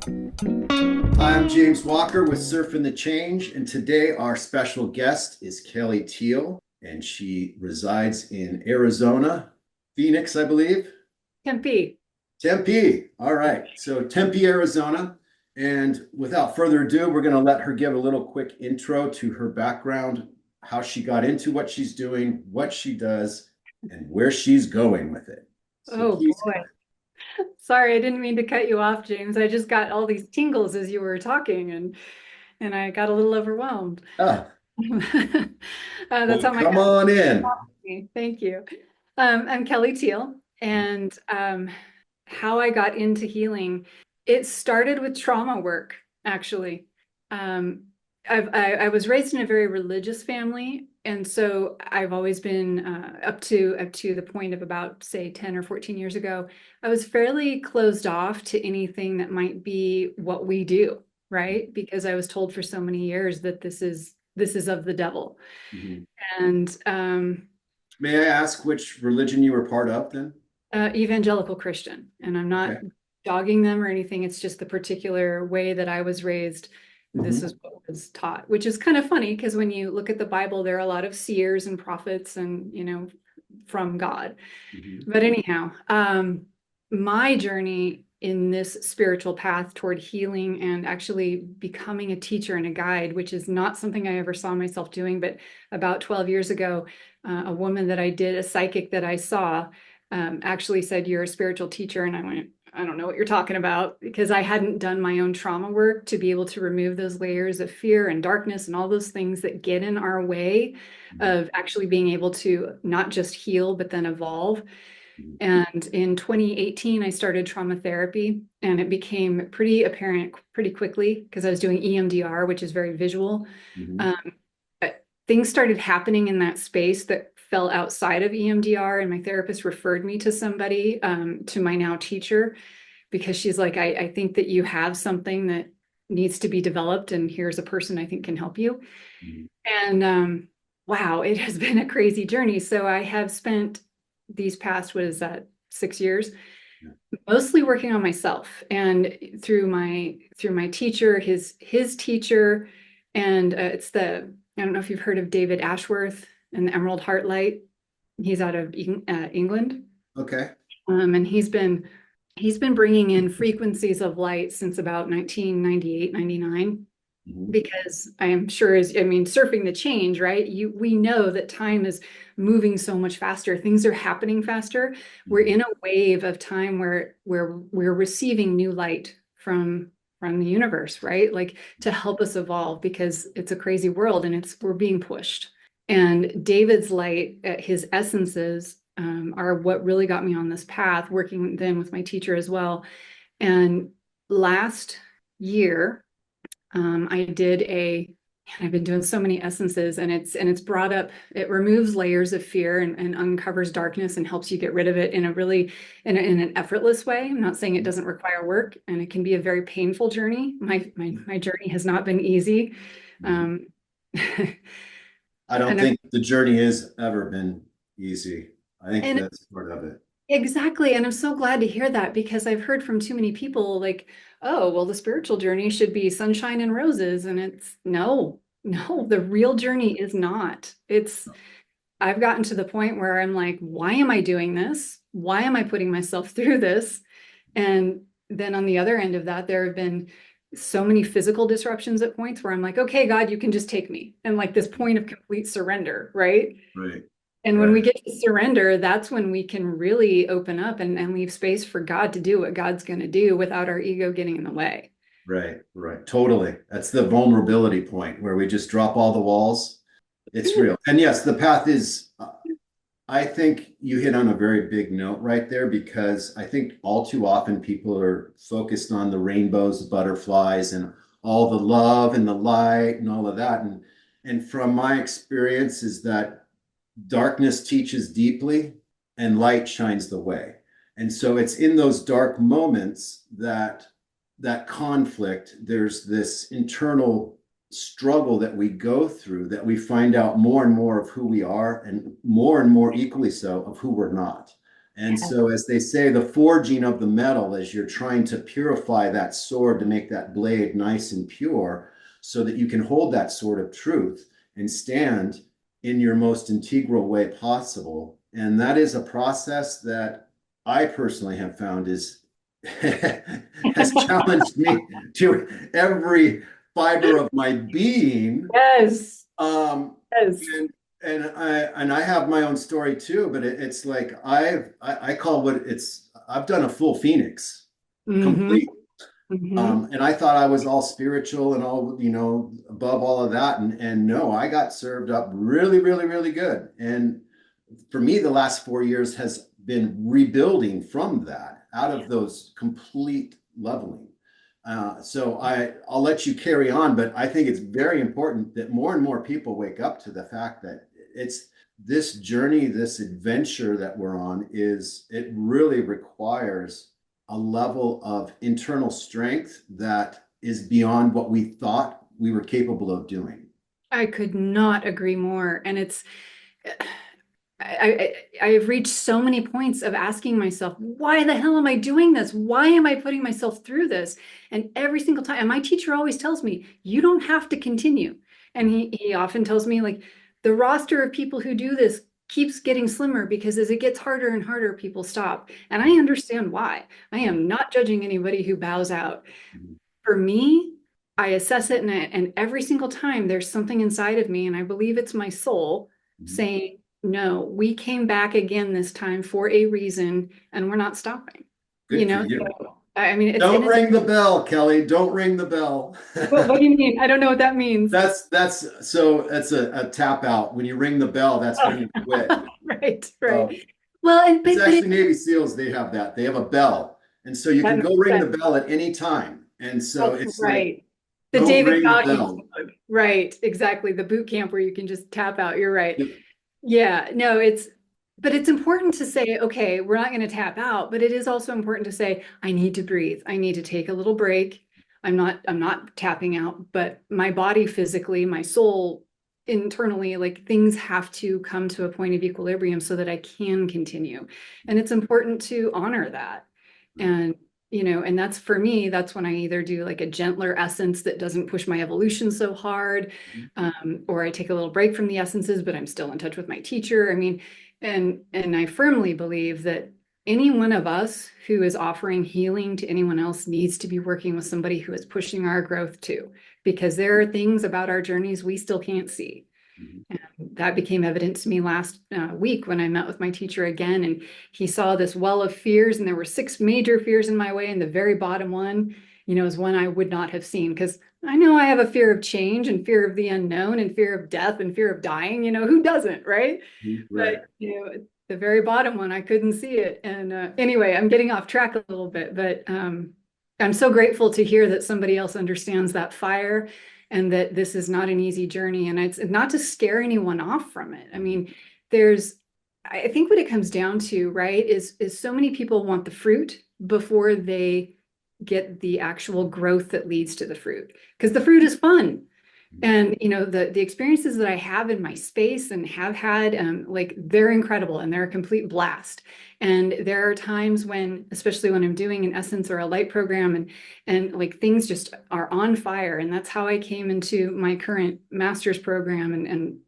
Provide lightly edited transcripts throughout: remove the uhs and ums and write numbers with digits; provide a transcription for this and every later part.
I'm James Walker with Surfing the Change, and today our special guest is Kelly Teal, and she resides in Arizona, Phoenix, I believe. Tempe. Tempe. All right. So, Tempe, Arizona. And without further ado, we're going to let her give a little quick intro to her background, how she got into what she's doing, what she does, and where she's going with it. So, Oh please go boy. ahead. Sorry, I didn't mean to cut you off, James. I just got all these tingles as you were talking and I got a little overwhelmed. Ah, That's well, how my come on in. me. Thank you. I'm Kelly Teal, and how I got into healing, it started with trauma work, actually. Um, I was raised in a very religious family, and so I've always been up to the point of about, say, 10 or 14 years ago, I was fairly closed off to anything that might be what we do, right? Because I was told for so many years that this is of the devil. Mhm. And May I ask which religion you were part of then? evangelical Christian, and I'm not Okay. dogging them or anything. It's just the particular way that I was raised. This Mhm. is what was taught, which is kind of funny because when you look at the Bible, there are a lot of seers and prophets and, from God. Mhm. But anyhow, my journey in this spiritual path toward healing and actually becoming a teacher and a guide, which is not something I ever saw myself doing, but about 12 years ago, a woman that I did, a psychic that I saw, actually said, "You're a spiritual teacher." And I went, "I don't know what you're talking about," because I hadn't done my own trauma work to be able to remove those layers of fear and darkness and all those things that get in our way Mhm. of actually being able to not just heal, but then evolve. Mhm. And in 2018, I started trauma therapy, and it became pretty apparent pretty quickly because I was doing EMDR, which is very visual. Mhm. Um, uh, Things started happening in that space that fell outside of EMDR, and my therapist referred me to somebody, to my now teacher, because she's like, I think that you have something that needs to be developed, and here's a person I think can help you. Mhm. And wow, it has been a crazy journey. So I have spent these past, what is that, 6 years, Yeah. mostly working on myself and through my teacher, his teacher, and it's the I don't know if you've heard of David Ashworth and the Emerald Heart Light. He's out of England, Okay. and he's been bringing in frequencies of light since about 1998, 99, Mhm. because I am sure I mean, surfing the change, right? We know that time is moving so much faster. Things are happening faster. We're Mhm. in a wave of time where we're receiving new light from the universe, right? Like to help us evolve because it's a crazy world and we're being pushed. And David's light, his essences, are what really got me on this path, working then with my teacher as well. And last year, I did I've been doing so many essences, and it's brought up, it removes layers of fear and uncovers darkness and helps you get rid of it in a really, in an effortless way. I'm not saying it doesn't require work, and it can be a very painful journey. My journey has not been easy. Mhm. Um, I don't and I'm, think the journey has ever been easy. I think and that's part of it. exactly. And I'm so glad to hear that because I've heard from too many people like, oh, well, the spiritual journey should be sunshine and roses. And it's no, no, the real journey is not. I've gotten to the point where I'm like, why am I doing this? Why am I putting myself through this? And then on the other end of that, there have been so many physical disruptions at points where I'm like, okay, God, you can just take me. And like this point of complete surrender, right? Right. And when we Right. get to surrender, that's when we can really open up and leave space for God to do what God's going to do without our ego getting in the way. Right. Right. Totally. That's the vulnerability point where we just drop all the walls. It's real. And yes, the path is, I think you hit on a very big note right there because I think all too often people are focused on the rainbows, the butterflies, and all the love and the light and all of that. And from my experience is that darkness teaches deeply and light shines the way. And so it's in those dark moments that conflict, there's this internal struggle that we go through that we find out more and more of who we are and more equally so of who we're not. And so, as they say, the forging of the metal, as you're trying to purify that sword to make that blade nice and pure, so that you can hold that sword of truth and stand in your most integral way possible. And that is a process that I personally have found is has challenged me to every fiber of my being. Yes. Um, Yes. and I have my own story too, but it's like I call what it's I've done a full Phoenix, Mm-hmm. complete. Mm-hmm. And I thought I was all spiritual and all, above all of that. And no, I got served up really, really, really good. And for me, the last 4 years has been rebuilding from that, out of those complete leveling. So I'll let you carry on, but I think it's very important that more and more people wake up to the fact that it's this journey, this adventure that we're on it really requires a level of internal strength that is beyond what we thought we were capable of doing. I could not agree more. And it's, I have reached so many points of asking myself, why the hell am I doing this? Why am I putting myself through this? And every single time, and my teacher always tells me, you don't have to continue. And he often tells me, like, the roster of people who do this keeps getting slimmer because as it gets harder and harder, people stop. And I understand why. I am not judging anybody who bows out. For me, I assess it, and every single time there's something inside of me, and I believe it's my soul Mhm. saying, no, we came back again this time for a reason, and we're not stopping. You Good for know, you. so, I mean, Don't ring the bell, Kelly. Don't ring the bell. what do you mean? I don't know what that means. That's a tap out. When you ring the bell, that's when you quit. Oh, right, So right. Well, and it's but it, actually Navy SEALs, they have that. They have a bell. And so you that can go makes ring the sense. bell at any time. And so That's it's like, right. The don't David ring the Goggins bell. book. Right, exactly. The boot camp where you can just tap out. You're right. Yeah, no, but it's important to say, okay, we're not going to tap out, but it is also important to say, I need to breathe. I need to take a little break. I'm not tapping out, but my body physically, my soul internally, like things have to come to a point of equilibrium so that I can continue. And it's important to honor that. And and that's for me, that's when I either do like a gentler essence that doesn't push my evolution so hard, or I take a little break from the essences, but I'm still in touch with my teacher. I mean, and I firmly believe that any one of us who is offering healing to anyone else needs to be working with somebody who is pushing our growth too, because there are things about our journeys we still can't see. And that became evident to me last week when I met with my teacher again, and he saw this well of fears, and there were 6 major fears in my way, and the very bottom one, is one I would not have seen because I know I have a fear of change and fear of the unknown and fear of death and fear of dying. Who doesn't, right? Right. But the very bottom one, I couldn't see it. And anyway, I'm getting off track a little bit, but I'm so grateful to hear that somebody else understands that fire and that this is not an easy journey. And it's not to scare anyone off from it. I mean, I think what it comes down to, right, is so many people want the fruit before they get the actual growth that leads to the fruit, because the fruit is fun. And the experiences that I have in my space and have had, like, they're incredible and they're a complete blast. And there are times when, especially when I'm doing an essence or a light program, and like things just are on fire. And that's how I came into my current master's program and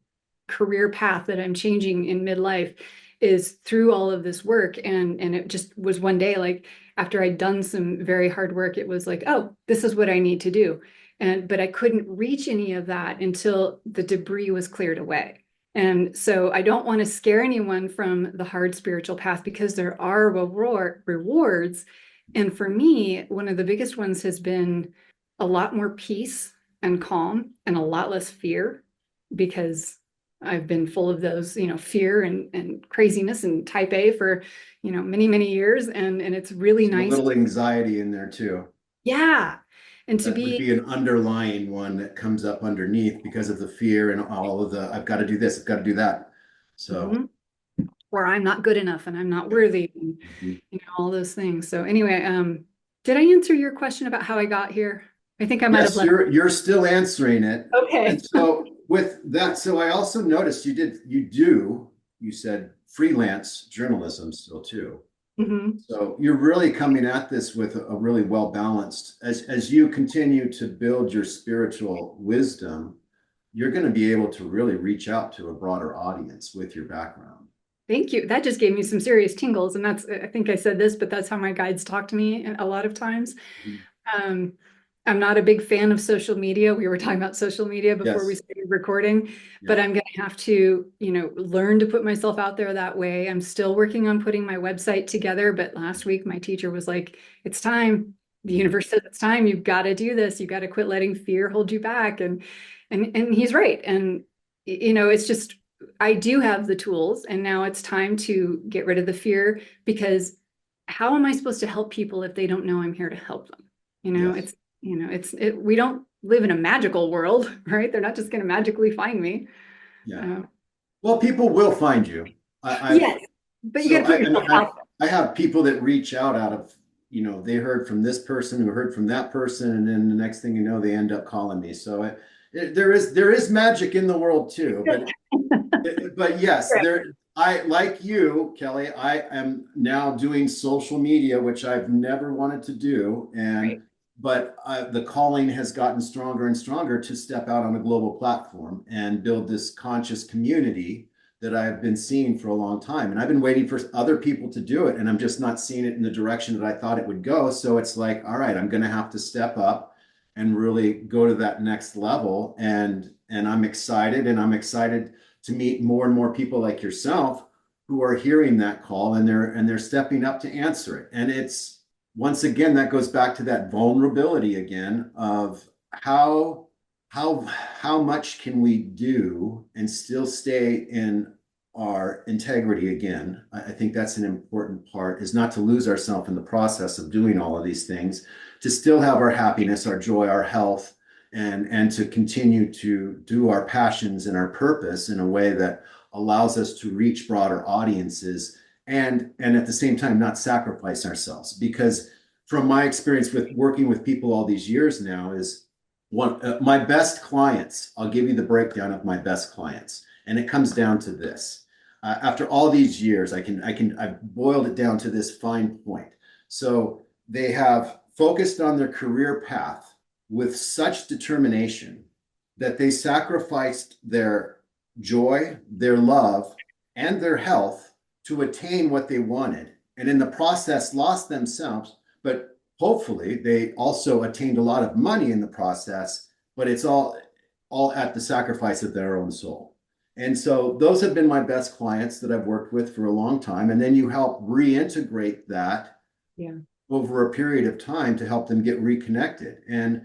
career path that I'm changing in midlife, is through all of this work. And it just was one day, like after I'd done some very hard work, it was like, oh, this is what I need to do. But I couldn't reach any of that until the debris was cleared away. And so I don't want to scare anyone from the hard spiritual path, because there are rewards. And for me, one of the biggest ones has been a lot more peace and calm and a lot less fear, because I've been full of those, fear and craziness and type A for, many, many years. And it's really So a nice. little anxiety in there too. Yeah. And to That would be be an underlying one that comes up underneath because of the fear and all of the, I've got to do this, I've got to do that. So, Mhm. Or I'm not good enough and I'm not worthy, and mhm. all those things. So anyway, did I answer your question about how I got here? I think I might have Yes, left. you're still answering it. And Okay. so with that, so I also noticed you said freelance journalism still too. Mhm. So you're really coming at this with a really well balanced, as you continue to build your spiritual wisdom, you're going to be able to really reach out to a broader audience with your background. Thank you. That just gave me some serious tingles. And that's, I think I said this, but that's how my guides talk to me a lot of times. Mhm. Um, I'm not a big fan of social media. We were talking about social media before we Yes. started recording, but Yeah. I'm going to have to, learn to put myself out there that way. I'm still working on putting my website together, but last week my teacher was like, it's time. The Mhm. universe says it's time. You've got to do this. You've got to quit letting fear hold you back. And he's right. And it's just I do have the tools, and now it's time to get rid of the fear, because how am I supposed to help people if they don't know I'm here to help them? Yes. We don't live in a magical world, right? They're not just going to magically find me. Yeah. Uh, Well, people will find you. I've yes, but you got so to put I yourself mean out I have people that reach out of, they heard from this person who heard from that person, and then the next thing you know, they end up calling me. So there is magic in the world too, there. but yes, I like you, Kelly. I am now doing social media, which I've never wanted to do, Right. but the calling has gotten stronger and stronger to step out on a global platform and build this conscious community that I've been seeing for a long time. And I've been waiting for other people to do it, and I'm just not seeing it in the direction that I thought it would go. So it's like, all right, I'm going to have to step up and really go to that next level. And I'm excited, and I'm excited to meet more and more people like yourself who are hearing that call, and they're stepping up to answer it. And it's, once again, that goes back to that vulnerability again of how much can we do and still stay in our integrity again. I think that's an important part, is not to lose ourselves in the process of doing all of these things, to still have our happiness, our joy, our health, and to continue to do our passions and our purpose in a way that allows us to reach broader audiences, and at the same time not sacrifice ourselves. Because from my experience with working with people all these years now, is one my best clients, I'll give you the breakdown of my best clients, and it comes down to this. After all these years, I've boiled it down to this fine point. So they have focused on their career path with such determination that they sacrificed their joy, their love, and their health to attain what they wanted. And in the process, lost themselves, but hopefully they also attained a lot of money in the process, but it's all at the sacrifice of their own soul. And so those have been my best clients that I've worked with for a long time. And then you help reintegrate that Yeah. over a period of time to help them get reconnected. And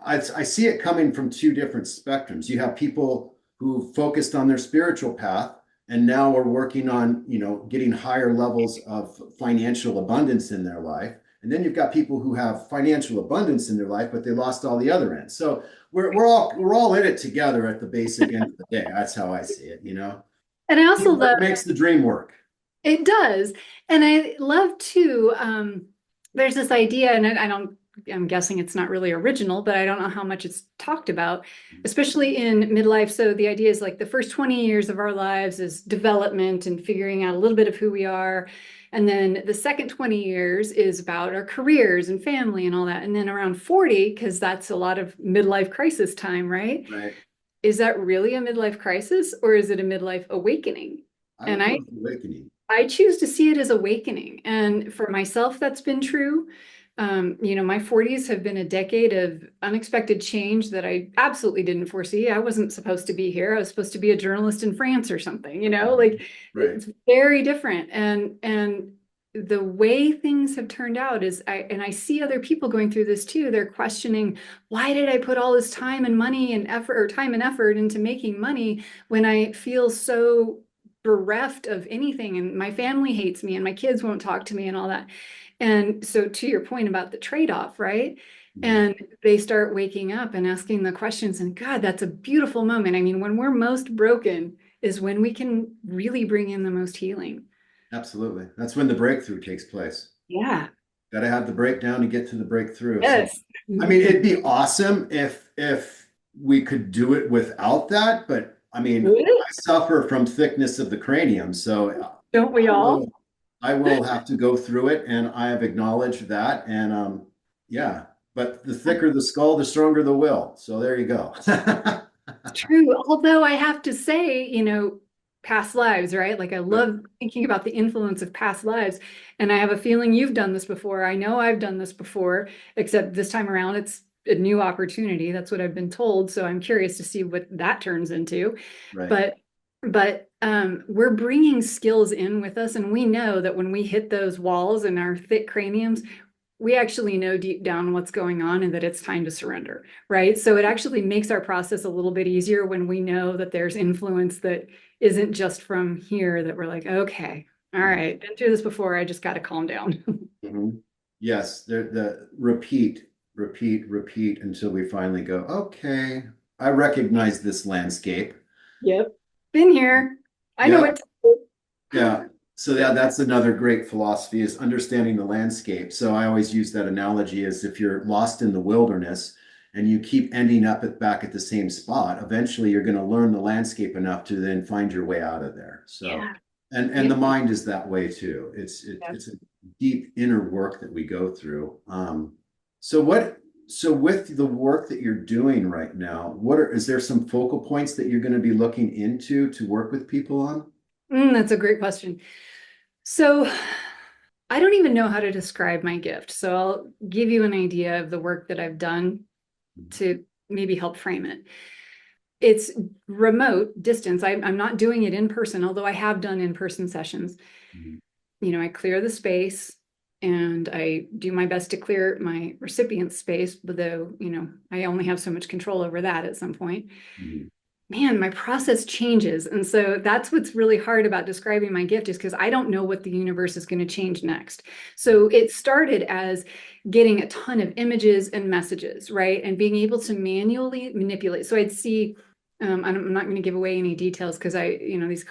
I see it coming from two different spectrums. You have people who focused on their spiritual path and now are working on, getting higher levels of financial abundance in their life. And then you've got people who have financial abundance in their life, but they lost all the other ends. So we're all in it together at the basic end of the day. That's how I see it. And I also love Teamwork makes the dream work. it does. And I love too, there's this idea, and I'm guessing it's not really original, but I don't know how much it's talked about, especially in midlife. So the idea is like the first 20 years of our lives is development and figuring out a little bit of who we are. And then the second 20 years is about our careers and family and all that. And then around 40, because that's a lot of midlife crisis time, right? Right. Is that really a midlife crisis, or is it a midlife awakening? I And would go I with awakening. I choose to see it as awakening. And for myself, that's been true. My 40s have been a decade of unexpected change that I absolutely didn't foresee. I wasn't supposed to be here. I was supposed to be a journalist in France or something, like Right. it's very different. And the way things have turned out is I see other people going through this too. They're questioning, why did I put all this time and money and effort, or time and effort into making money when I feel so bereft of anything, and my family hates me and my kids won't talk to me and all that. And so to your point about the trade-off, right? Mhm. And they start waking up and asking the questions, and God, that's a beautiful moment. I mean, when we're most broken is when we can really bring in the most healing. Absolutely. That's when the breakthrough takes place. Yeah. Got to have the breakdown to get to the breakthrough. So, Yes. I mean, it'd be awesome if we could do it without that, but I mean, Really? I suffer from thickness of the cranium, so Don't we I all? will, I will have to go through it, and I have acknowledged that. And yeah, but the thicker the skull, the stronger the will. So there you go. True. Although I have to say, past lives, right? Like I Right, love thinking about the influence of past lives. And I have a feeling you've done this before. I know I've done this before, except this time around it's a new opportunity. That's what I've been told. So I'm curious to see what that turns into. right. But we're bringing skills in with us, and we know that when we hit those walls in our thick craniums, we actually know deep down what's going on and that it's time to surrender, right? So it actually makes our process a little bit easier when we know that there's influence that isn't just from here, that we're like, okay, all right, been through this before. I just got to calm down. Mhm. Yes, the repeat, repeat, repeat until we finally go, okay, I recognize this landscape. Yep. Been here. I know Yeah, what to do. yeah. So yeah, that's another great philosophy is understanding the landscape. So I always use that analogy as if you're lost in the wilderness and you keep ending up back at the same spot, eventually you're going to learn the landscape enough to then find your way out of there. So, Yeah. and Yeah. the mind is that way too. It's a deep inner work that we go through. So what? So with the work that you're doing right now, is there some focal points that you're going to be looking into to work with people on? That's a great question. So I don't even know how to describe my gift. So I'll give you an idea of the work that I've done to maybe help frame it. It's remote distance. I'm not doing it in person, although I have done in-person sessions. Mhm. I clear the space and I do my best to clear my recipient space, though, I only have so much control over that at some point. Mhm. Man, my process changes. And so that's what's really hard about describing my gift, is because I don't know what the universe is going to change next. So it started as getting a ton of images and messages, right? And being able to manually manipulate. So I'd see, I'm not going to give away any details because these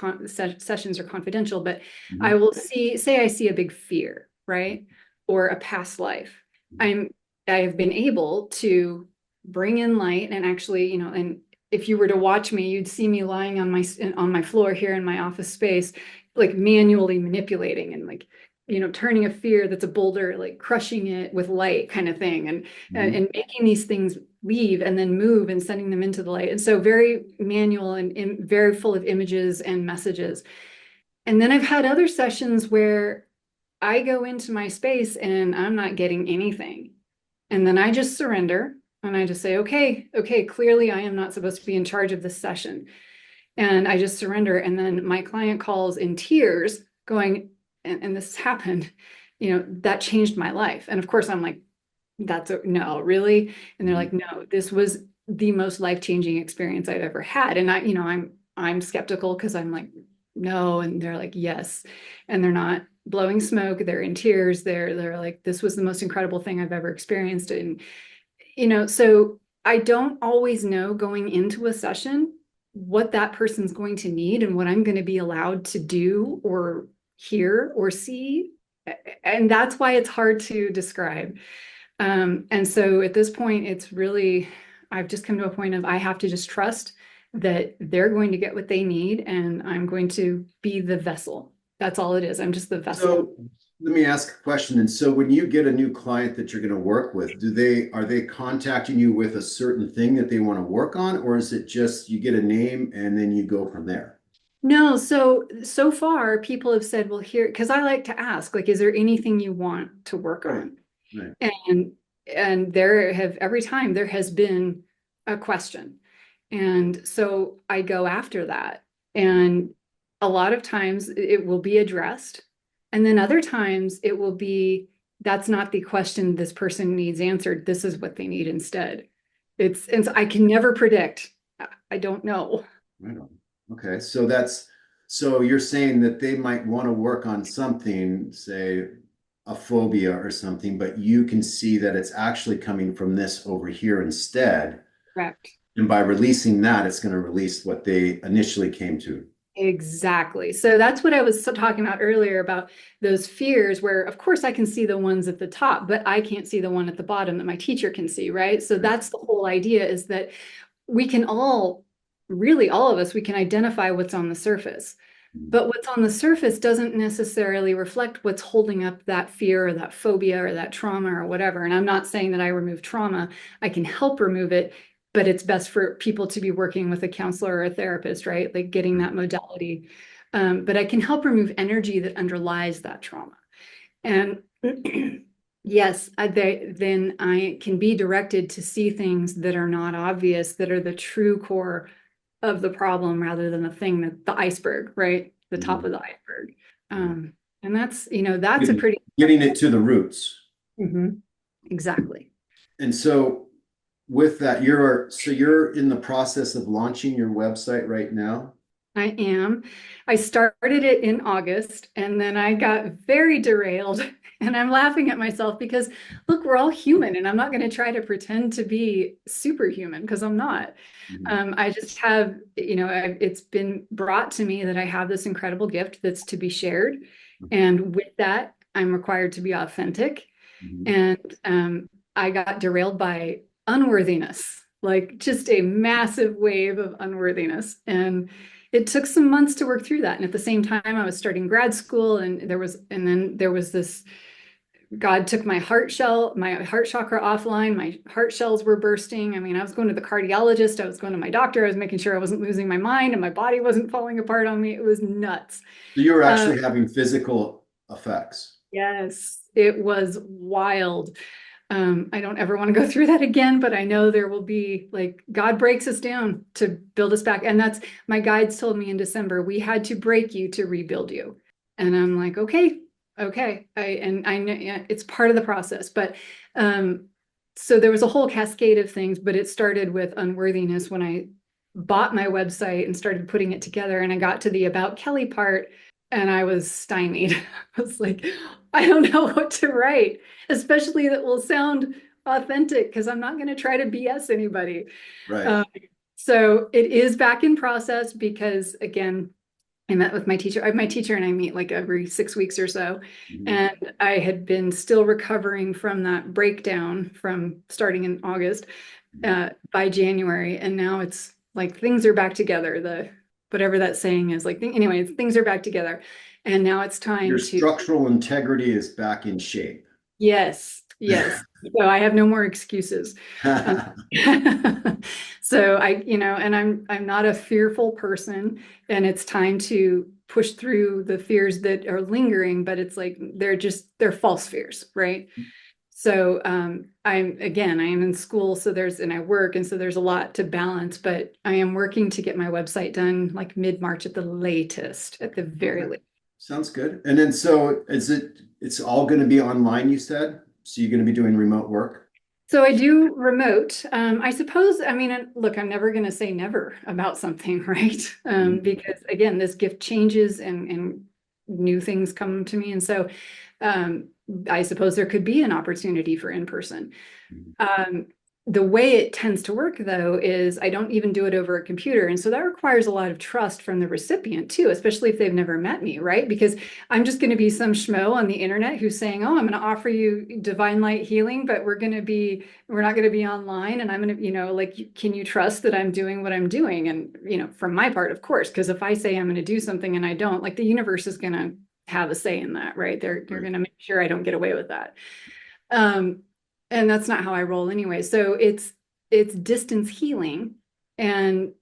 sessions are confidential, but I Mhm. will say I see a big fear, right? Or a past life. I'm, I have been able to bring in light and actually, and if you were to watch me, you'd see me lying on my floor here in my office space, like manually manipulating and like, turning a fear that's a boulder, like crushing it with light kind of thing, and Mhm. making these things leave and then move and sending them into the light. And so very manual and very full of images and messages. And then I've had other sessions where I go into my space and I'm not getting anything. And then I just surrender and I just say, okay, clearly I am not supposed to be in charge of this session. And I just surrender. And then my client calls in tears, going, and this happened, that changed my life. And of course, I'm like, no, really? And they're Mhm. like, no, this was the most life-changing experience I've ever had. And I'm skeptical because I'm like, no. And they're like, yes. And they're not blowing smoke. They're in tears. They're like, this was the most incredible thing I've ever experienced. And so I don't always know going into a session what that person's going to need and what I'm going to be allowed to do or hear or see. And that's why it's hard to describe. And so at this point, I've just come to a point of I have to just trust that they're going to get what they need and I'm going to be the vessel. That's all it is. I'm just the vessel. So let me ask a question. And so when you get a new client that you're going to work with, are they contacting you with a certain thing that they want to work on, or is it just you get a name and then you go from there? No, so far people have said, well, here, because I like to ask, like, is there anything you want to work Right, on? right. And there have every time there has been a question. And so I go after that. And a lot of times it will be addressed. And then other times it will be, that's not the question this person needs answered. This is what they need instead. And so I can never predict. I don't know. Right on. Okay, so you're saying that they might want to work on something, say a phobia or something, but you can see that it's actually coming from this over here instead. Correct. And by releasing that, it's going to release what they initially came to. Exactly. So that's what I was talking about earlier about those fears, where of course I can see the ones at the top, but I can't see the one at the bottom that my teacher can see, right? So Right. that's the whole idea, is that we can all really all of us, we can identify what's on the surface. But what's on the surface doesn't necessarily reflect what's holding up that fear or that phobia or that trauma or whatever. And I'm not saying that I remove trauma, I can help remove it, but it's best for people to be working with a counselor or a therapist, right? Like getting that modality. But I can help remove energy that underlies that trauma. And yes, then I can be directed to see things that are not obvious, that are the true core of the problem rather than the thing that the iceberg, right? The top of the iceberg. And that's, that's a pretty getting it to the roots. Mhm. Exactly. And so with that, you're in the process of launching your website right now. I am. I started it in August and then I got very derailed. And I'm laughing at myself because, look, we're all human and I'm not going to try to pretend to be superhuman because I'm not. I just have, it's been brought to me that I have this incredible gift that's to be shared. And with that, I'm required to be authentic. And I got derailed by unworthiness, like just a massive wave of unworthiness. And it took some months to work through that. And at the same time, I was starting grad school, and then there was this. God took my heart chakra offline. My heart shells were bursting. I mean, I was going to the cardiologist. I was going to my doctor. I was making sure I wasn't losing my mind and my body wasn't falling apart on me. It was nuts. So you were actually having physical effects. Yes, it was wild. I don't ever want to go through that again, but I know there will be like God breaks us down to build us back. And that's my guides told me in December, we had to break you to rebuild you. And I'm like, okay. I know it's part of the process, but so there was a whole cascade of things, but it started with unworthiness when I bought my website and started putting it together, and I got to the About Kelly part and I was stymied. I was like, I don't know what to write, especially that will sound authentic because I'm not going to try to BS anybody. Right. So it is back in process because, again, I met with my teacher. My teacher and I meet like every 6 weeks or so. And I had been still recovering from that breakdown from starting in August by January. And now it's like things are back together. Whatever that saying is, like, anyway, things are back together. And now it's time Your to. structural integrity is back in shape. Yes. So I have no more excuses. So and I'm not a fearful person, and it's time to push through the fears that are lingering, but it's like they're false fears, right? So I am in school, and I work, and so there's a lot to balance, but I am working to get my website done like mid-March at the latest, at the very latest. Sounds good. And then so it's all going to be online, you said? So you're going to be doing remote work? So I do remote. I suppose, I mean, look, I'm never going to say never about something, right? Because again, this gift changes and new things come to me. And so I suppose there could be an opportunity for in-person. The way it tends to work, though, is I don't even do it over a computer. And so that requires a lot of trust from the recipient, too, especially if they've never met me, right? Because I'm just going to be some schmo on the internet who's saying, oh, I'm going to offer you divine light healing, but we're not going to be online. And I'm going to, like, can you trust that I'm doing what I'm doing? And, from my part, of course, because if I say I'm going to do something and I don't, like, the universe is going to have a say in that, right? They're going to make sure I don't get away with that. And that's not how I roll anyway. So it's distance healing, and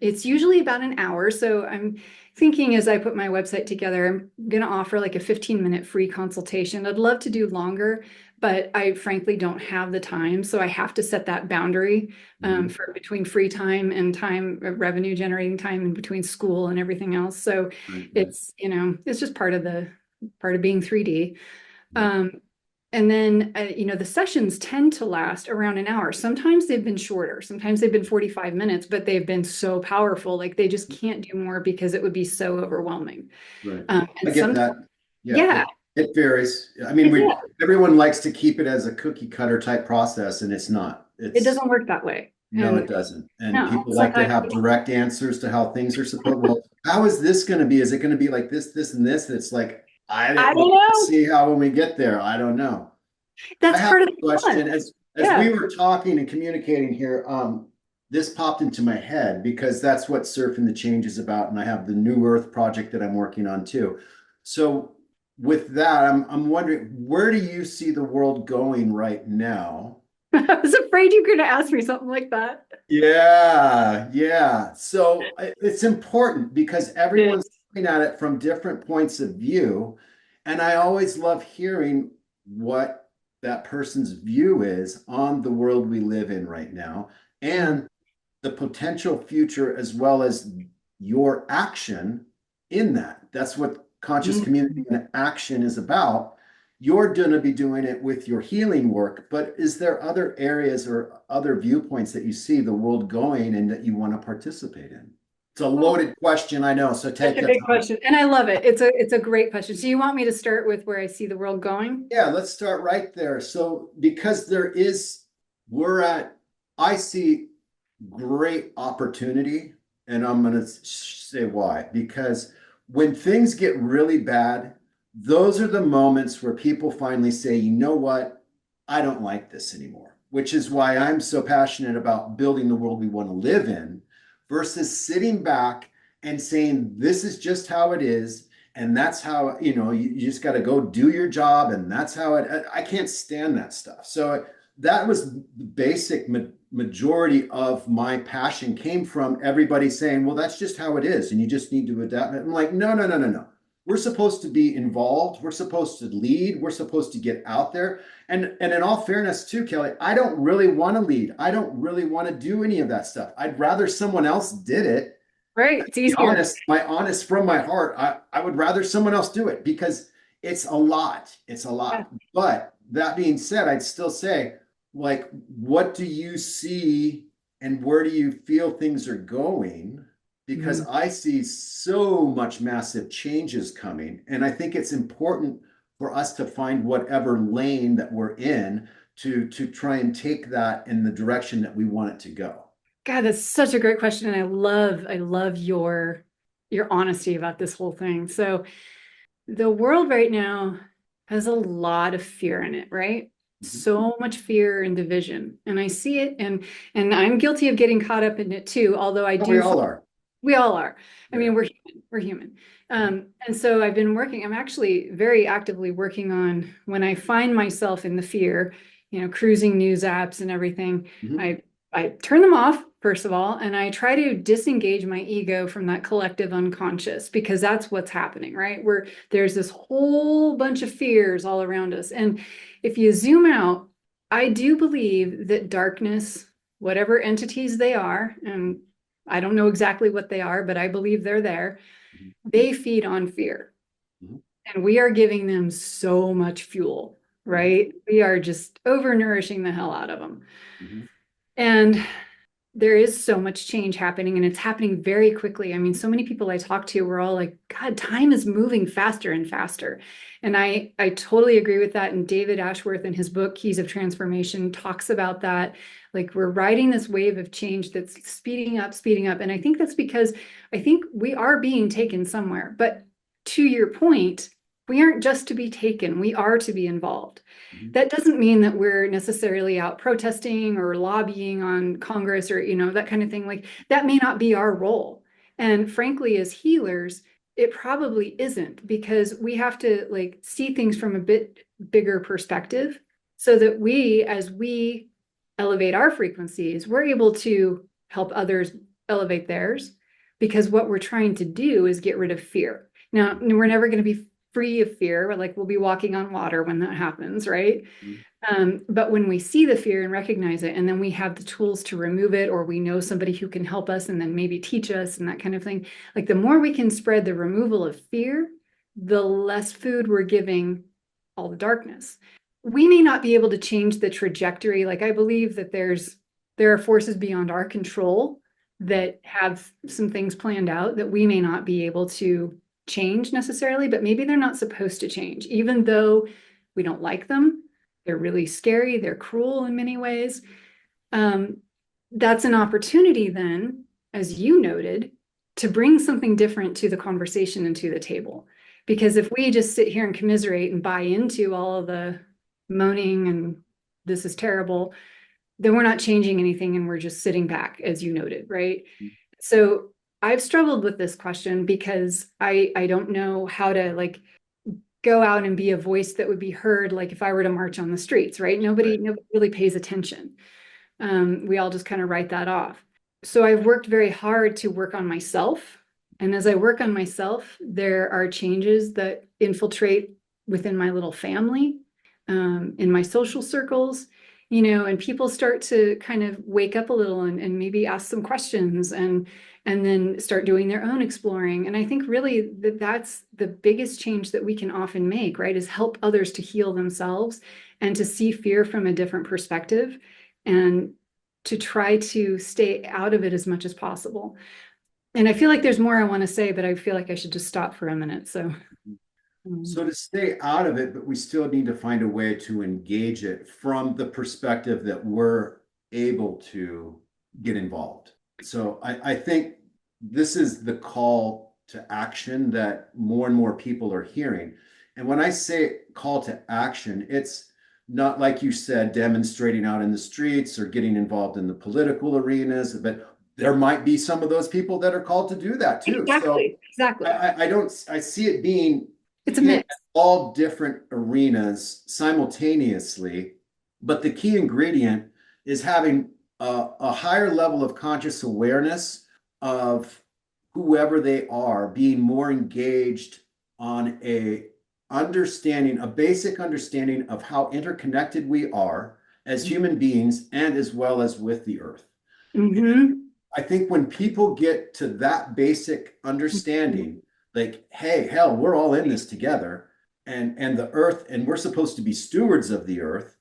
it's usually about an hour. So I'm thinking as I put my website together, I'm going to offer like a 15-minute free consultation. I'd love to do longer, but I frankly don't have the time. So I have to set that boundary for between free time and time, revenue generating time, in between school and everything else. So it's just part of being 3D. And then, the sessions tend to last around an hour. Sometimes they've been shorter. Sometimes they've been 45 minutes, but they've been so powerful. Like they just can't do more because it would be so overwhelming. Right. And I get that. Yeah. It varies. I mean, everyone likes to keep it as a cookie cutter type process, and it's not. It doesn't work that way. No, it doesn't. And No, people like to have direct answers to how things are supposed. Well, how is this going to be? Is it going to be like this, this, and this? And it's like, I don't know. See how when we get there. I don't know. That's part of the question. As we were talking and communicating here, this popped into my head because that's what Surfing the Change is about. And I have the New Earth project that I'm working on too. So with that, I'm wondering, where do you see the world going right now? I was afraid you were going to ask me something like that. Yeah, yeah. So it's important because Yeah. everyone's looking at it from different points of view. And I always love hearing what that person's view is on the world we live in right now Mm, and the potential future, as well as your action in that. That's what conscious community mm. and action is about. You're going to be doing it with your healing work, but is there other areas or other viewpoints that you see the world going and that you want to participate in? It's a Well, loaded question, I know, so that's take a your big time. question. And I love it. It's a great question. So you want me to start with where I see the world going? Yeah, let's start right there. So, because we're at, I see great opportunity, and I'm going to say why. Because when things get really bad, those are the moments where people finally say, you know what? I don't like this anymore, which is why I'm so passionate about building the world we want to live in versus sitting back and saying, this is just how it is. And that's how, you just got to go do your job. And that's how I can't stand that stuff. So that was the basic majority of my passion came from everybody saying, well, that's just how it is. And you just need to adapt. I'm like, no, no, no, no, no. We're supposed to be involved. We're supposed to lead. We're supposed to get out there. And in all fairness, too, Kelly, I don't really want to lead. I don't really want to do any of that stuff. I'd rather someone else did it. Right. It's Be easier. honest, from my heart, I would rather someone else do it because it's a lot. It's a Yeah. lot. But that being said, I'd still say, like, what do you see and where do you feel things are going? Because Mhm. I see so much massive changes coming. And I think it's important for us to find whatever lane that we're in to try and take that in the direction that we want it to go. God, that's such a great question. And I love your honesty about this whole thing. So the world right now has a lot of fear in it, right? Mhm. So much fear and division. And I see it and I'm guilty of getting caught up in it too, although I And we do all are. we all are. I Yeah. mean, we're human. And so I'm actually very actively working on when I find myself in the fear, cruising news apps and everything, Mhm. I turn them off, first of all, and I try to disengage my ego from that collective unconscious because that's what's happening, right? Where there's this whole bunch of fears all around us. And if you zoom out, I do believe that darkness, whatever entities they are, and I don't know exactly what they are, but I believe they're there. Mhm. They feed on fear. Mhm. And we are giving them so much fuel, Mhm. right? We are just overnourishing the hell out of them. Mhm. And there is so much change happening and it's happening very quickly. I mean, so many people I talk to were all like, God, time is moving faster and faster. And I totally agree with that. And David Ashworth in his book, Keys of Transformation, talks about that. Like we're riding this wave of change that's speeding up, speeding up. And I think that's because I think we are being taken somewhere. But to your point, we aren't just to be taken, we are to be involved. Mhm. That doesn't mean that we're necessarily out protesting or lobbying on Congress or, that kind of thing. Like that may not be our role. And frankly, as healers, it probably isn't because we have to like see things from a bit bigger perspective so that as we elevate our frequencies, we're able to help others elevate theirs because what we're trying to do is get rid of fear. Now, we're never going to be free of fear. Like we'll be walking on water when that happens, right? Mhm. But when we see the fear and recognize it, and then we have the tools to remove it, or we know somebody who can help us and then maybe teach us and that kind of thing, like the more we can spread the removal of fear, the less food we're giving all the darkness. We may not be able to change the trajectory. Like I believe that there are forces beyond our control that have some things planned out that we may not be able to change necessarily, but maybe they're not supposed to change, even though we don't like them. They're really scary. They're cruel in many ways. Um, that's an opportunity then, as you noted, to bring something different to the conversation and to the table. Because if we just sit here and commiserate and buy into all of the moaning and this is terrible, then we're not changing anything and we're just sitting back, as you noted, right? So I've struggled with this question because I don't know how to like go out and be a voice that would be heard, like if I were to march on the streets, right? Nobody really pays attention. We all just kind of write that off. So I've worked very hard to work on myself. And as I work on myself, there are changes that infiltrate within my little family, in my social circles, and people start to kind of wake up a little and maybe ask some questions and then start doing their own exploring. And I think really that's the biggest change that we can often make, right? Is help others to heal themselves and to see fear from a different perspective and to try to stay out of it as much as possible. And I feel like there's more I want to say, but I feel like I should just stop for a minute. So, So to stay out of it, but we still need to find a way to engage it from the perspective that we're able to get involved. So I think this is the call to action that more and more people are hearing. And when I say call to action, it's not like you said, demonstrating out in the streets or getting involved in the political arenas, but there might be some of those people that are called to do that too. exactly. I see it being It's a hit mix. all different arenas simultaneously, but the key ingredient is having a higher level of conscious awareness of whoever they are, being more engaged on a basic understanding of how interconnected we are as human beings and as well as with the earth. Mm-hmm. I think when people get to that basic understanding, like, hey, hell, we're all in this together, and the earth, and we're supposed to be stewards of the earth,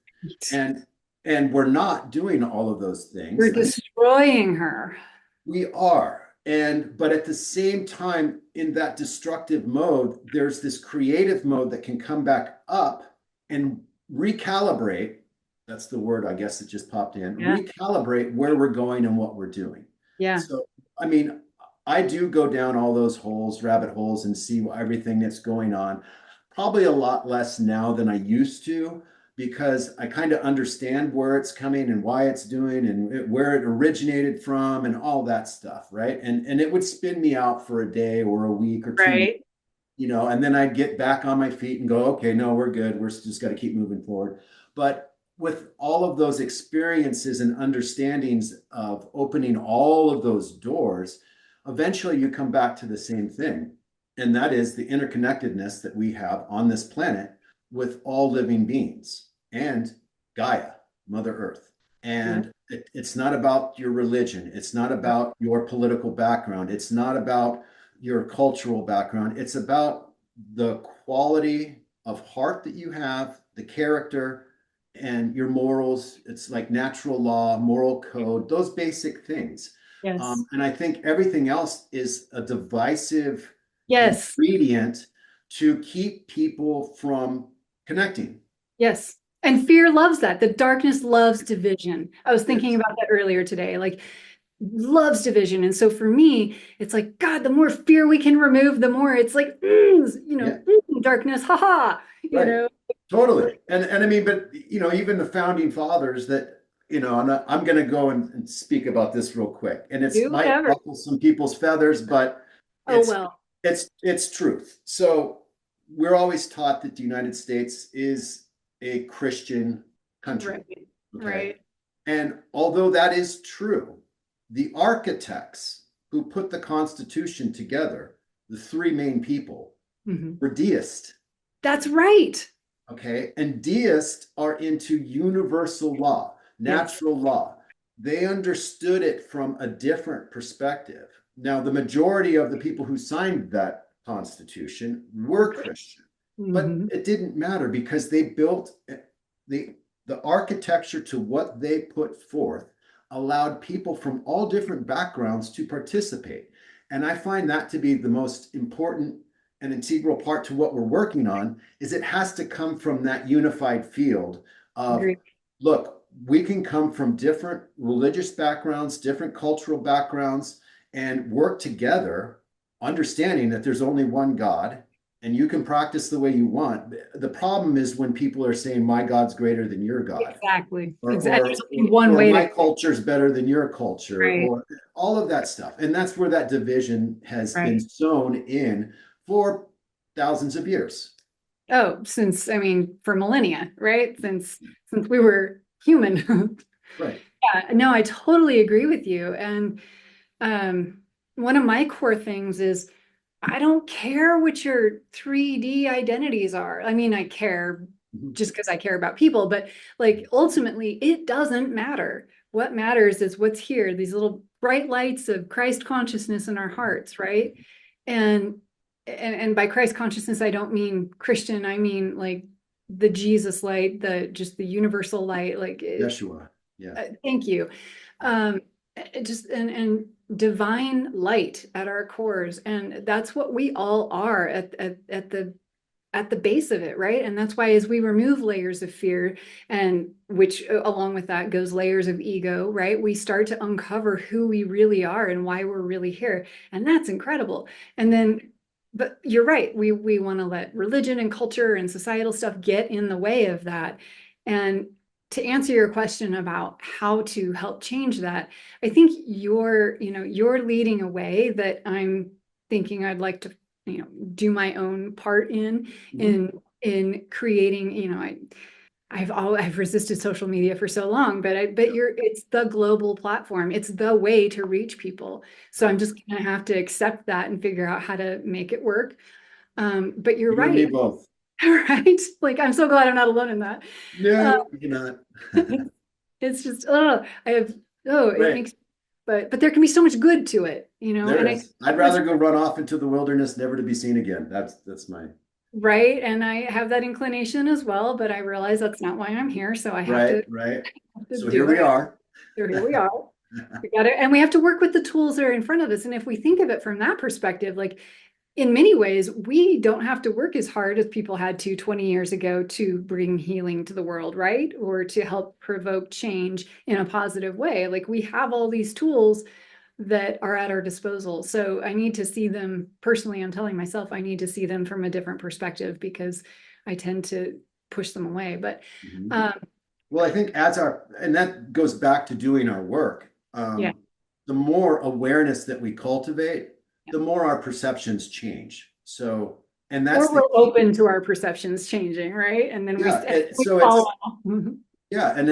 and we're not doing all of those We're things. destroying her. We are. But at the same time, in that destructive mode, there's this creative mode that can come back up and recalibrate. That's the word, I guess, that just popped in. Yeah. Recalibrate where we're going and what we're doing. Yeah. So, I mean, I do go down all those holes, rabbit holes, and see everything that's going on. Probably a lot less now than I used to, because I kind of understand where it's coming and why it's doing and where it originated from and all that stuff, right? And it would spin me out for a day or a week or 2 weeks, Right. and then I'd get back on my feet and go, okay, no, we're good. We're just got to keep moving forward. But with all of those experiences and understandings of opening all of those doors, eventually you come back to the same thing. And that is the interconnectedness that we have on this planet with all living beings and Gaia, Mother Earth. And it's not about your religion. It's not about your political background. It's not about your cultural background. It's about the quality of heart that you have, the character, and your morals. It's like natural law, moral code, those basic things. Yes. And I think everything else is a divisive Yes. ingredient to keep people from connecting. Yes. And fear loves that. The darkness loves division. I was thinking Yes. about that earlier today. Like, loves division. And so for me, it's like, God, the more fear we can remove, the more it's like, Yeah. darkness, haha, Right. Totally. And I mean, but even the founding fathers that, and I'm going to go and speak about this real quick. And it's do might whatever. ruffle some people's feathers, but Oh, it's well. it's truth. So we're always taught that the United States is a Christian country. Right. Okay. Right. And although that is true, the architects who put the Constitution together, the three main people, were deists. That's right. Okay. And deists are into universal law, natural law. They understood it from a different perspective. Now, the majority of the people who signed that Constitution were Christian, but it didn't matter because they built the architecture to what they put forth allowed people from all different backgrounds to participate. And I find that to be the most important and integral part to what we're working on is it has to come from that unified field of, Agreed. look, we can come from different religious backgrounds, different cultural backgrounds, and work together, understanding that there's only one God and you can practice the way you want. The problem is when people are saying my God's greater than your God, Exactly. or Exactly. or There's only one or way to, my culture is better than your culture, right, or all of that stuff. And that's where that division has been right. sown in for thousands of years. Oh, since, I mean, for millennia, right? Since we were human. Right. Yeah, no, I totally agree with you. And um, one of my core things is I don't care what your 3D identities are. I mean, I care Mhm. just because I care about people, but like ultimately, it doesn't matter. What matters is what's here, these little bright lights of Christ consciousness in our hearts, right? And and by Christ consciousness, I don't mean Christian, I mean like the Jesus light, the just the universal light, like Yeshua. Yeah. thank you. Um, just and divine light at our cores, and that's what we all are at the base of it, right? And that's why as we remove layers of fear, and which along with that goes layers of ego, right? We start to uncover who we really are and why we're really here, and that's incredible. And then but you're right, we want to let religion and culture and societal stuff get in the way of that. And to answer your question about how to help change that, I think you're leading a way that I'm thinking I'd like to, do my own part in Mhm. in creating, I've resisted social media for so long, but it's the global platform. It's the way to reach people. So I'm Right. just gonna have to accept that and figure out how to make it work. But you're You and me right, both. right? Like I'm so glad I'm not alone in that. Uh, No, you're not. it's just, oh, I have, oh, it Right. makes, but there can be so much good to it, There and I think is. I'd was rather go run off into the wilderness, never to be seen again. That's my right. And I have that inclination as well, but I realize that's not why I'm here. So I right, right. have to So here do we it. are. So here we are. We got it. And we have to work with the tools that are in front of us. And if we think of it from that perspective, like in many ways, we don't have to work as hard as people had to 20 years ago to bring healing to the world, right? Or to help provoke change in a positive way. Like we have all these tools that are at our disposal. So I need to see them personally. I'm telling myself I need to see them from a different perspective because I tend to push them away. But Mhm. um, Well, I think and that goes back to doing our work. yeah, The more awareness that we cultivate, yeah. the more our perceptions change. So, and that's Or the we're key. open to our perceptions changing, right? And then Yeah. we So follow. it's, Mhm. yeah. And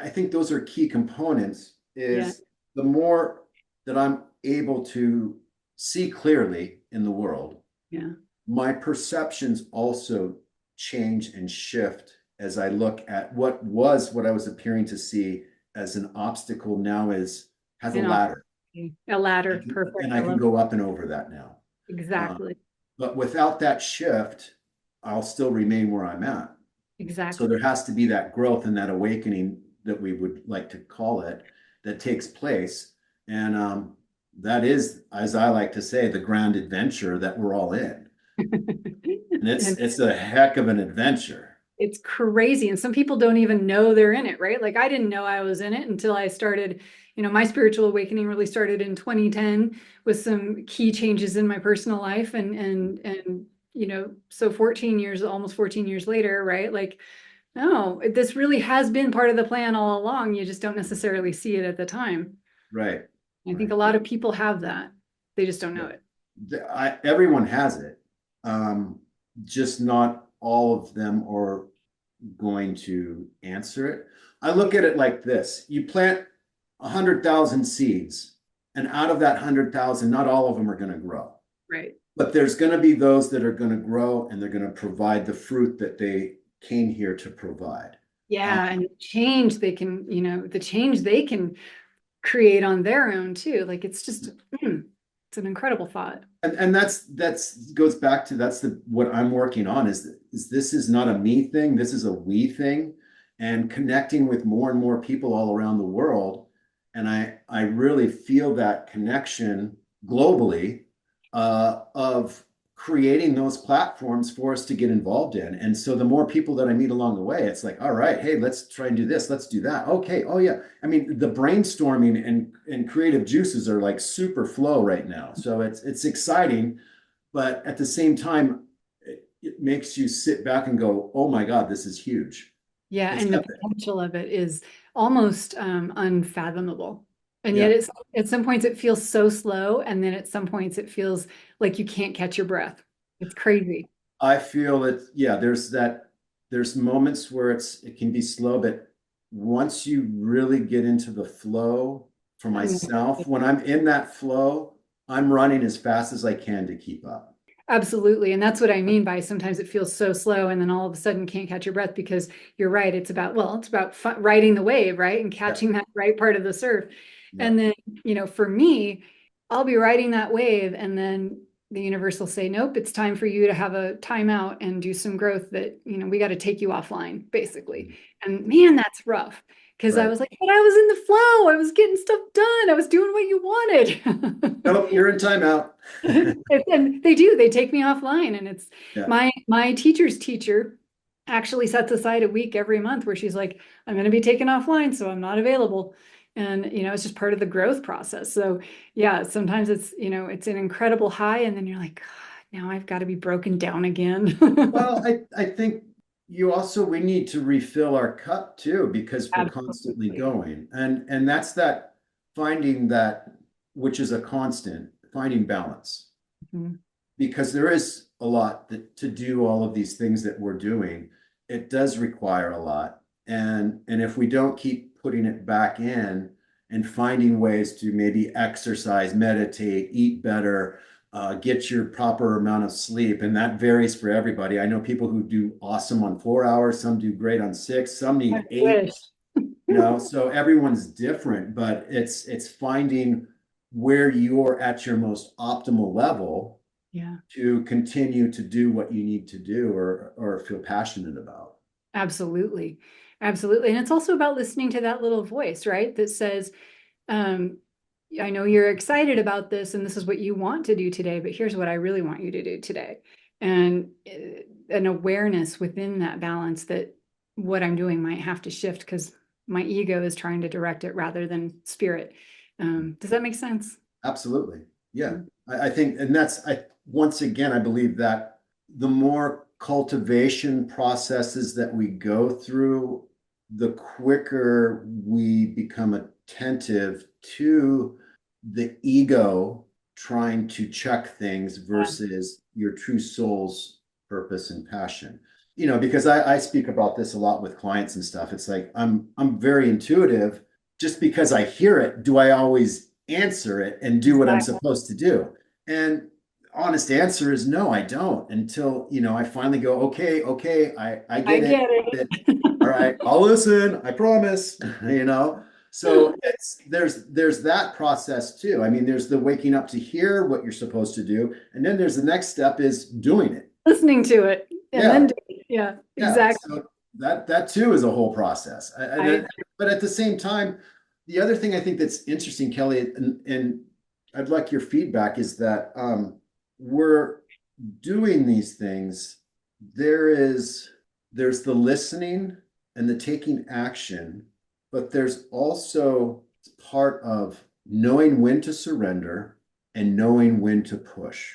I think those are key components Yeah, is the more that I'm able to see clearly in the world, yeah. my perceptions also change and shift as I look at what I was appearing to see as an obstacle now has a An ladder. opportunity, a ladder. Perfect. And I I can love go up and over that now. Uh, exactly, but without that shift, I'll still remain where I'm at. So exactly. there has to be that growth and that awakening that we would like to call it that takes place. And that is, as I like to say, the grand adventure that we're all in. And And it's a heck of an adventure. it's crazy. And some people don't even know they're in it, right? Like I didn't know I was in it until I started, my spiritual awakening really started in 2010 with some key changes in my personal life. And so 14 years, almost 14 years later, right? Like, no, this really has been part of the plan all along. You just don't necessarily see it at the time. Right. I think Right. a lot of people have that. They just don't know it. Everyone has it. Um, just not all of them are going to answer it. I look at it like this. You plant 100,000 seeds, and out of that 100,000, not all of them are going to grow. Right. But there's going to be those that are going to grow and they're going to provide the fruit that they came here to provide. Uh, Yeah. And the change they can create on their own too. Like it's just, it's an incredible thought. and that's goes back to that's the what I'm working on is this is not a me thing, this is a we thing, and connecting with more and more people all around the world. And I really feel that connection globally of creating those platforms for us to get involved in. And so the more people that I meet along the way, it's like, all right, hey, let's try and do this, let's do that. Okay, oh yeah. I mean, the brainstorming and creative juices are like super flow right now. So it's exciting, but at the same time, it makes you sit back and go, oh my God, this is huge. Yeah, It's and the epic. potential of it is almost unfathomable. And yet Yeah. it's at some points it feels so slow, and then at some points it feels like you can't catch your breath. It's crazy. I feel that, yeah, there's moments where it can be slow, but once you really get into the flow for And myself, when I'm in that flow, I'm running as fast as I can to keep up. absolutely. And that's what I mean by sometimes it feels so slow and then all of a sudden can't catch your breath because you're right. It's about, well, it's about riding the wave, right? And Yeah. catching that right part of the surf. Yeah. And then, for me, I'll be riding that wave and then the universe will say, nope, it's time for you to have a timeout and do some growth that, we got to take you offline, basically. And man, that's rough. Because I Right. was like, but I was in the flow. I was getting stuff done. I was doing what you wanted. Nope, you're in timeout. And they do, they take me offline. And it's Yeah. my teacher's teacher actually sets aside a week every month where she's like, I'm going to be taken offline, so I'm not available. And it's just part of the growth process. So yeah, sometimes it's an incredible high, and then you're like, God, now I've got to be broken down again. Well, I think we need to refill our cup too, because we're constantly Absolutely. going. And that's that finding that, which is a constant, finding balance. Mhm. Because there is a lot to do all of these things that we're doing. It does require a lot. And if we don't keep putting it back in and finding ways to maybe exercise, meditate, eat better, get your proper amount of sleep, and that varies for everybody. I know people who do awesome on 4 hours, some do great on six, some I need eight, wish. so everyone's different, but it's finding where you're at your most optimal level Yeah. to continue to do what you need to do or feel passionate about. Absolutely. Absolutely. And it's also about listening to that little voice, right? That says, um, I know you're excited about this and this is what you want to do today, but here's what I really want you to do today. And an awareness within that balance that what I'm doing might have to shift because my ego is trying to direct it rather than spirit. Does that make sense? Absolutely. Yeah. I think, and once again, I believe that the more cultivation processes that we go through, the quicker we become attentive to the ego trying to check things versus your true soul's purpose and passion. Because I speak about this a lot with clients and stuff. It's like I'm very intuitive. Just because I hear it, do I always answer it and do what I'm Exactly. supposed to do? And honest answer is no, I don't until, I finally go, okay, I I get get it. All it. right, I'll listen, I promise, you know. So there's that process too. I mean, there's the waking up to hear what you're supposed to do, and then there's the next step is doing it. Listening to it and Yeah, then yeah, yeah. exactly. So that too is a whole process. I But at the same time, the other thing I think that's interesting, Kelly, and I'd like your feedback is that we're doing these things. There's the listening and the taking action, but there's also part of knowing when to surrender and knowing when to push.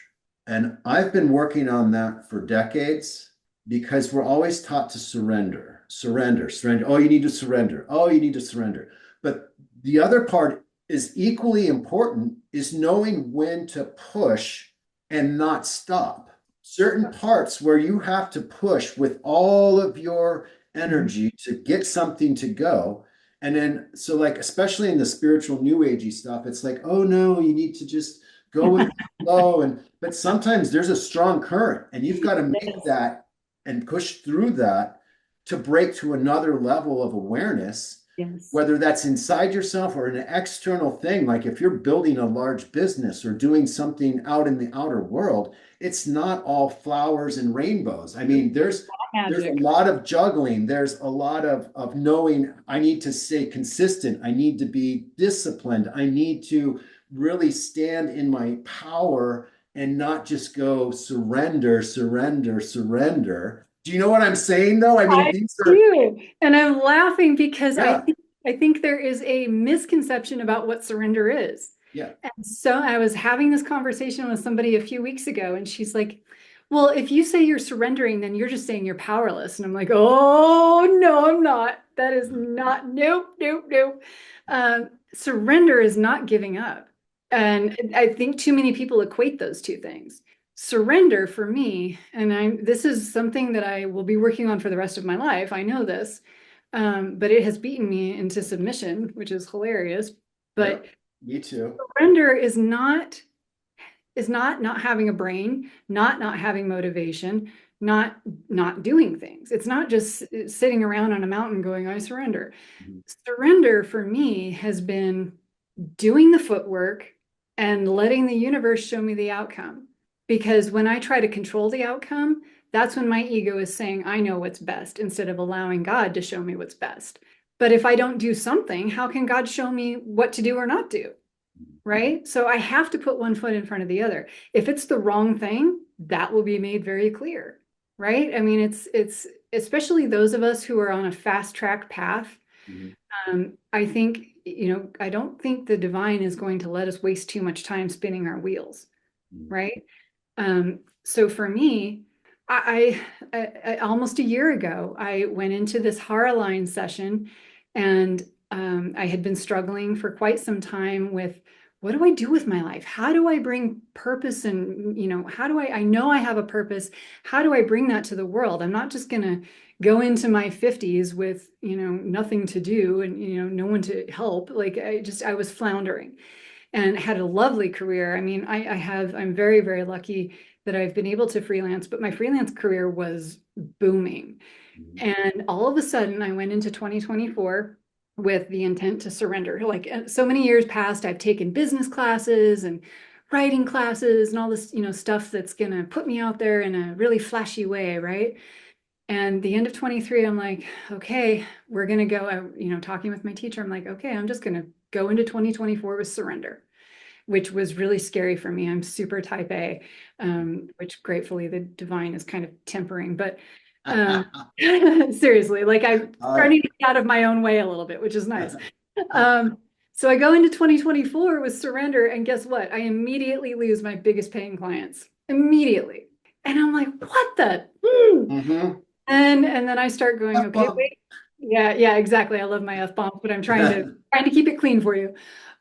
And I've been working on that for decades because we're always taught to surrender, surrender, surrender. Oh, you need to surrender. Oh, you need to surrender. But the other part is equally important is knowing when to push and not stop. Certain parts where you have to push with all of your energy to get something to go. And then, so like, especially in the spiritual new agey stuff, it's like, oh no, you need to just go with the flow. But sometimes there's a strong current and you've got to make yes, that and push through that to break to another level of awareness, yes. whether that's inside yourself or an external thing. Like if you're building a large business or doing something out in the outer world, it's not all flowers and rainbows. I mean, there's a Magic. lot of juggling. There's a lot of knowing I need to stay consistent. I need to be disciplined. I need to really stand in my power and not just go surrender, surrender, surrender. Do you know what I'm saying though? I mean, I these are, do. And I'm laughing because I yeah, think I think there is a misconception about what surrender is. yeah. And so I was having this conversation with somebody a few weeks ago, and she's like, Well, if you say you're surrendering, then you're just saying you're powerless. And I'm like, oh, no, I'm not. That is not, nope, nope, nope. Surrender is not giving up. And I think too many people equate those two things. Surrender for me, and this is something that I will be working on for the rest of my life. I know this, but it has beaten me into submission, which is hilarious. But Yep, me too. surrender is not having a brain, not having motivation, not doing things. It's not just sitting around on a mountain going, I surrender. Mhm. Surrender for me has been doing the footwork and letting the universe show me the outcome. Because when I try to control the outcome, that's when my ego is saying, I know what's best, instead of allowing God to show me what's best. But if I don't do something, how can God show me what to do or not do? Right? So I have to put one foot in front of the other. If it's the wrong thing, that will be made very clear. Right? I mean, it's especially those of us who are on a fast track path. Mhm. I think, I don't think the divine is going to let us waste too much time spinning our wheels, Mhm. right? So for me, almost a year ago, I went into this horror line session, and I had been struggling for quite some time with, what do I do with my life? How do I bring purpose? And, how do I know I have a purpose? How do I bring that to the world? I'm not just going to go into my 50s with, nothing to do and, no one to help. Like I was floundering and had a lovely career. I mean, I'm very, very lucky that I've been able to freelance, but my freelance career was booming. Mhm. And all of a sudden, I went into 2024 with the intent to surrender. Like so many years past, I've taken business classes and writing classes and all this, stuff that's going to put me out there in a really flashy way, right? And the end of 23, I'm like, okay, we're going to go, talking with my teacher, I'm like, okay, I'm just going to go into 2024 with surrender, which was really scary for me. I'm super type A, which gratefully the divine is kind of tempering. But seriously, like I'm Uh, starting to get out of my own way a little bit, which is nice. Um, so I go into 2024 with surrender, and guess what? I immediately lose my biggest paying clients. Immediately. And I'm like, what the? mhm. And then I start going, okay, F-bomb. wait. Yeah, yeah, exactly. I love my F-bombs, but I'm trying to keep it clean for you.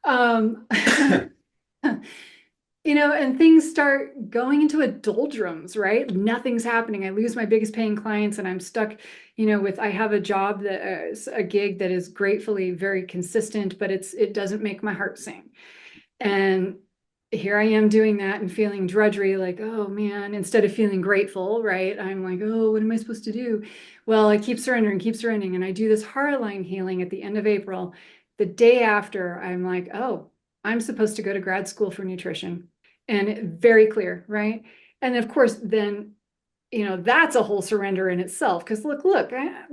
Um, and things start going into a doldrums, right? Nothing's happening. I lose my biggest paying clients and I'm stuck, I have a job that a gig that is gratefully very consistent, but it doesn't make my heart sing. And here I am doing that and feeling drudgery, like, oh man, instead of feeling grateful, right? I'm like, oh, what am I supposed to do? Well, I keep surrendering. And I do this heart line healing at the end of April. The day after, I'm like, oh, I'm supposed to go to grad school for nutrition. And very clear, right? And of course, then that's a whole surrender in itself. Because look,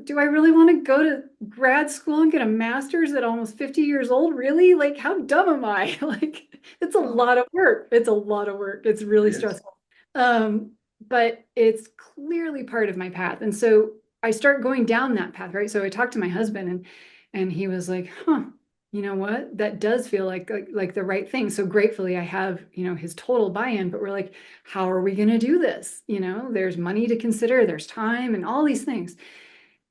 do I really want to go to grad school and get a master's at almost 50 years old? Really? Like, how dumb am I? Like, it's a Well, lot of work. It's a lot of work. It's it really is. stressful. But it's clearly part of my path. And so I start going down that path, right? So I talked to my husband and he was like, huh, you know what? That does feel like the right thing. So gratefully I have, his total buy-in, but we're like, how are we going to do this? There's money to consider, there's time and all these things.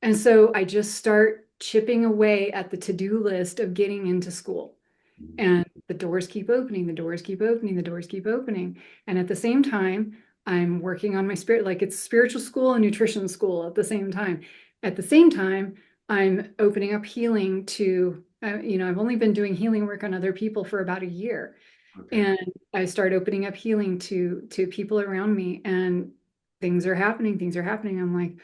And so I just start chipping away at the to-do list of getting into school. Mhm. And the doors keep opening, the doors keep opening, the doors keep opening. And at the same time, I'm working on my spirit, like it's spiritual school and nutrition school at the same time. At the same time, I'm opening up healing to, I've only been doing healing work on other people for about a year. Okay. And I start opening up healing to people around me, and things are happening, things are happening. I'm like,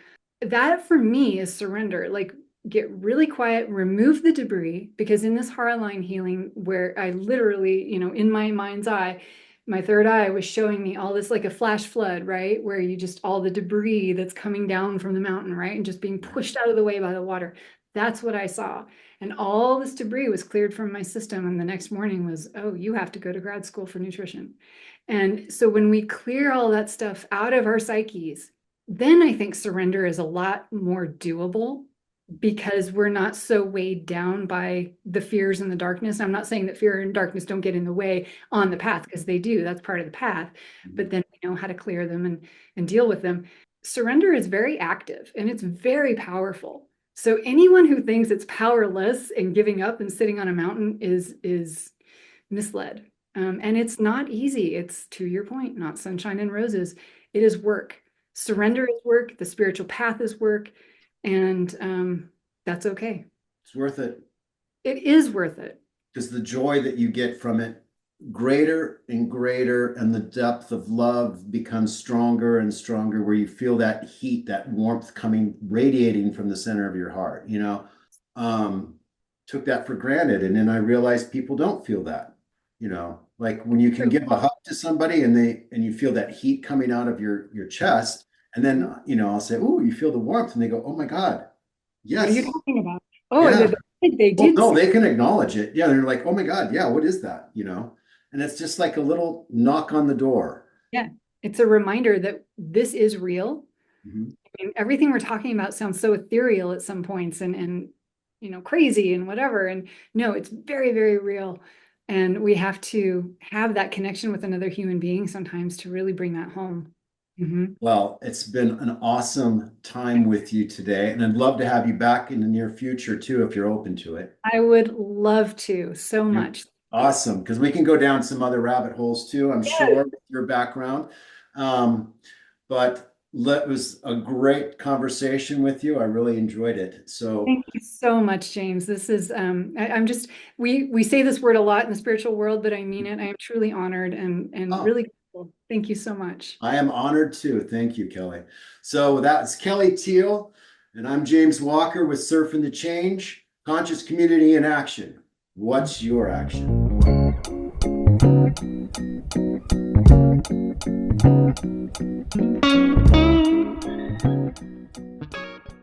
that for me is surrender. Like, get really quiet, remove the debris, because in this heart line healing, where I literally, in my mind's eye, my third eye was showing me all this like a flash flood, right? Where you just all the debris that's coming down from the mountain, right? And just being pushed out of the way by the water. That's what I saw. And all this debris was cleared from my system. And the next morning was, oh, you have to go to grad school for nutrition. And so when we clear all that stuff out of our psyches, then I think surrender is a lot more doable because we're not so weighed down by the fears and the darkness. I'm not saying that fear and darkness don't get in the way on the path, because they do. That's part of the path. Mhm. But then we know how to clear them and deal with them. Surrender is very active and it's very powerful. So anyone who thinks it's powerless and giving up and sitting on a mountain is misled. And it's not easy. It's, to your point, not sunshine and roses. It is work. Surrender is work. The spiritual path is work. And that's okay. It's worth it. It is worth it. Because the joy that you get from it, greater and greater, and the depth of love becomes stronger and stronger, where you feel that heat, that warmth coming, radiating from the center of your heart, you know. Took that for granted. And then I realized people don't feel that, you know, like when you can give a hug to somebody and you feel that heat coming out of your chest. And then, you know, I'll say, oh, you feel the warmth. And they go, oh my God. Yes. What are you talking about? Oh, yeah. they did. Well, no, they can acknowledge it. Yeah. They're like, oh my God. Yeah. What is that? You know, and it's just like a little knock on the door. Yeah. It's a reminder that this is real. Mm-hmm. I mean, everything we're talking about sounds so ethereal at some points and, you know, crazy and whatever. And no, it's very, very real. And we have to have that connection with another human being sometimes to really bring that home. Mm-hmm. Well, it's been an awesome time with you today, and I'd love to have you back in the near future too, if you're open to it. I would love to so much. Awesome, because we can go down some other rabbit holes too, I'm sure, with your background. But it was a great conversation with you. I really enjoyed it. So thank you so much, James. This is I'm just we say this word a lot in the spiritual world, but I mean it. I am truly honored and really grateful. Thank you so much. I am honored too. Thank you, Kelly. So that's Kelly Teal, and I'm James Walker with Surfing the Change, Conscious Community in Action. What's your action?